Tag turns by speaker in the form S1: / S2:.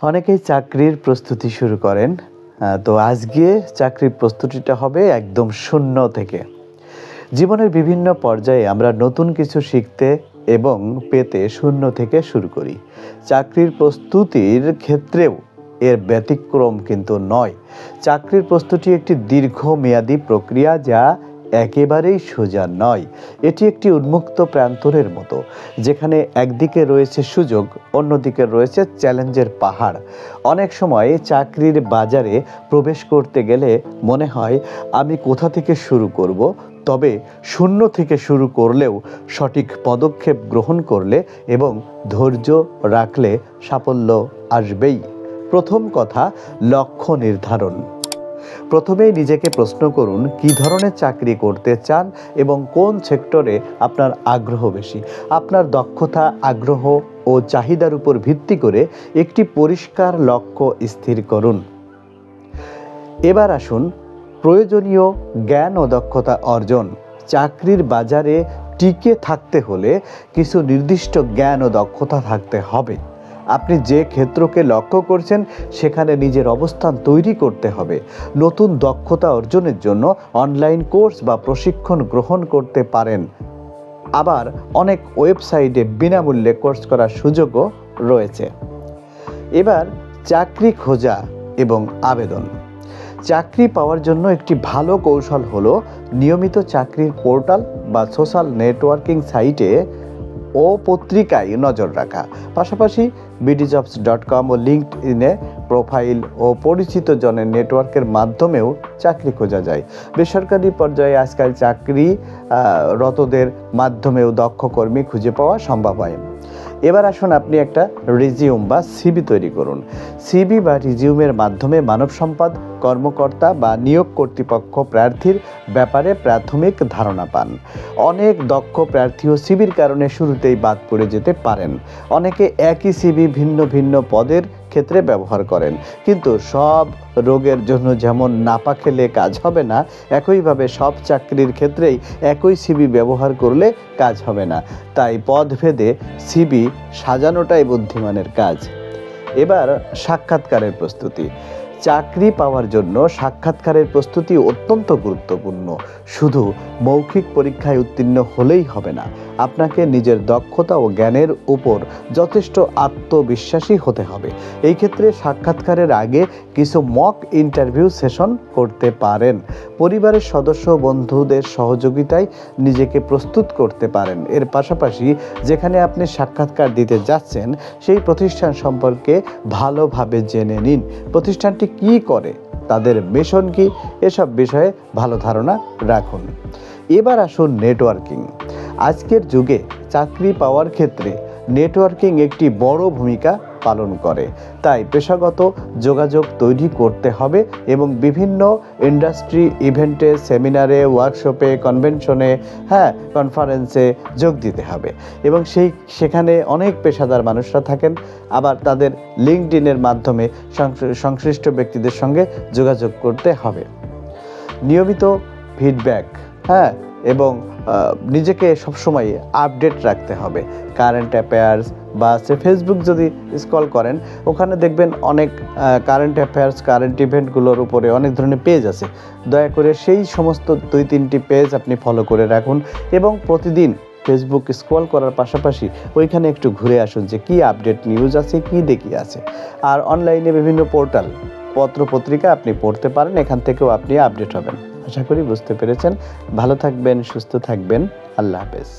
S1: অনেকেই চাকরির প্রস্তুতি শুরু করেন। তো আজকে চাকরির প্রস্তুতিটা হবে একদম শূন্য থেকে। জীবনের বিভিন্ন পর্যায়ে আমরা নতুন কিছু শিখতে এবং পেতে শূন্য থেকে শুরু করি। চাকরির প্রস্তুতির ক্ষেত্রেও এর ব্যতিক্রম কিন্তু নয়। চাকরির প্রস্তুতি একটি দীর্ঘমেয়াদী প্রক্রিয়া, যা একেবারেই সোজা নয়। এটি একটি উন্মুক্ত প্রান্তরের মতো, যেখানে একদিকে রয়েছে সুযোগ, অন্যদিকে রয়েছে চ্যালেঞ্জের পাহাড়। অনেক সময় চাকরির বাজারে প্রবেশ করতে গেলে মনে হয় আমি কোথা থেকে শুরু করব। তবে শূন্য থেকে শুরু করলেও সঠিক পদক্ষেপ গ্রহণ করলে এবং ধৈর্য রাখলে সাফল্য আসবেই। প্রথম কথা, লক্ষ্য নির্ধারণ। প্রথমেই নিজেকে প্রশ্ন করুন, কী ধরনের চাকরি করতে চান এবং কোন সেক্টরে আপনার আগ্রহ বেশি। আপনার দক্ষতা, আগ্রহ ও চাহিদার উপর ভিত্তি করে একটি পরিষ্কার লক্ষ্য স্থির করুন। এবার আসুন প্রয়োজনীয় জ্ঞান ও দক্ষতা অর্জন। চাকরির বাজারে টিকে থাকতে হলে কিছু নির্দিষ্ট জ্ঞান ও দক্ষতা থাকতে হবে। আপনি যে ক্ষেত্রকে লক্ষ্য করছেন সেখানে নিজের অবস্থান তৈরি করতে হবে। নতুন দক্ষতা অর্জনের জন্য অনলাইন কোর্স বা প্রশিক্ষণ গ্রহণ করতে পারেন। আবার অনেক ওয়েবসাইটে বিনামূল্যে কোর্স করার সুযোগও রয়েছে। এবার চাকরি খোঁজা এবং আবেদন। চাকরি পাওয়ার জন্য একটি ভালো কৌশল হলো নিয়মিত চাকরির পোর্টাল বা সোশ্যাল নেটওয়ার্কিং সাইটে ও পত্রিকায় নজর রাখা। পাশাপাশি bdjobs.com ও লিঙ্কডইনে প্রোফাইল ও পরিচিত জনের নেটওয়ার্কের মাধ্যমেও চাকরি খোঁজা যায়। বেসরকারি পর্যায়ে আজকাল চাকরিরতদের মাধ্যমেও দক্ষ কর্মী খুঁজে পাওয়া সম্ভব হয়। এবার আসুন আপনি একটা রিজিউম বা সিভি তৈরি করুন। সিভি বা রিজিউমের মাধ্যমে মানব সম্পদ কর্মকর্তা বা নিয়োগ কর্তৃপক্ষ প্রার্থীর ব্যাপারে প্রাথমিক ধারণা পান। অনেক দক্ষ প্রার্থীও সিভির কারণে শুরুতেই বাদ পড়ে যেতে পারেন। অনেকে একই সিভি ভিন্ন ভিন্ন পদের ক্ষেত্রে ব্যবহার করেন, কিন্তু সব রোগের জন্য যেমন নাপা খেলে কাজ হবে না, একইভাবে সব চাকরির ক্ষেত্রেই একই সিভি ব্যবহার করলে কাজ হবে না। তাই পদভেদে সিভি সাজানোটাই বুদ্ধিমানের কাজ। এবার সাক্ষাৎকারের প্রস্তুতি। চাকরি পাওয়ার জন্য সাক্ষাৎকারের প্রস্তুতি অত্যন্ত গুরুত্বপূর্ণ। শুধু মৌখিক পরীক্ষায় উত্তীর্ণ হলেই হবে না, আপনাকে নিজের দক্ষতা ও জ্ঞানের উপর যথেষ্ট আত্মবিশ্বাসী হতে হবে। এই ক্ষেত্রে সাক্ষাৎকারের আগে কিছু মক ইন্টারভিউ সেশন করতে পারেন। পরিবারের সদস্য, বন্ধুদের সহযোগিতায় নিজেকে প্রস্তুত করতে পারেন। এর পাশাপাশি যেখানে আপনি সাক্ষাৎকার দিতে যাচ্ছেন সেই প্রতিষ্ঠান সম্পর্কে ভালোভাবে জেনে নিন। প্রতিষ্ঠানটি কী করে, তাদের মিশন কী, এসব বিষয়ে ভালো ধারণা রাখুন। এবার আসুন নেটওয়ার্কিং। আজকের যুগে চাকরি পাওয়ার ক্ষেত্রে নেটওয়ার্কিং একটি বড় ভূমিকা পালন করে। তাই পেশাগত যোগাযোগ তৈরি করতে হবে এবং বিভিন্ন ইন্ডাস্ট্রি ইভেন্টে, সেমিনারে, ওয়ার্কশপে, কনভেনশনে, কনফারেন্সে যোগ দিতে হবে। এবং সেখানে অনেক পেশাদার মানুষরা থাকেন। আবার তাদের লিঙ্কডইনের মাধ্যমে সংশ্লিষ্ট ব্যক্তিদের সঙ্গে যোগাযোগ করতে হবে। নিয়মিত ফিডব্যাক এবং নিজেকে সবসময় আপডেট রাখতে হবে। কারেন্ট অ্যাফেয়ার্স বা ফেসবুক যদি স্ক্রল করেন, ওখানে দেখবেন অনেক কারেন্ট অ্যাফেয়ার্স, কারেন্ট ইভেন্টগুলোর উপরে অনেক ধরনের পেজ আছে। দয়া করে সেই সমস্ত 2-3টি পেজ আপনি ফলো করে রাখুন এবং প্রতিদিন ফেসবুক স্ক্রল করার পাশাপাশি ওইখানে একটু ঘুরে আসুন যে কী আপডেট নিউজ আছে, কী দেখি আছে। আর অনলাইনে বিভিন্ন পোর্টাল, পত্রিকা আপনি পড়তে পারেন, এখান থেকেও আপনি আপডেট হবেন। আশা করি বুঝতে পেরেছেন। ভালো থাকবেন, সুস্থ থাকবেন। আল্লাহ হাফেজ।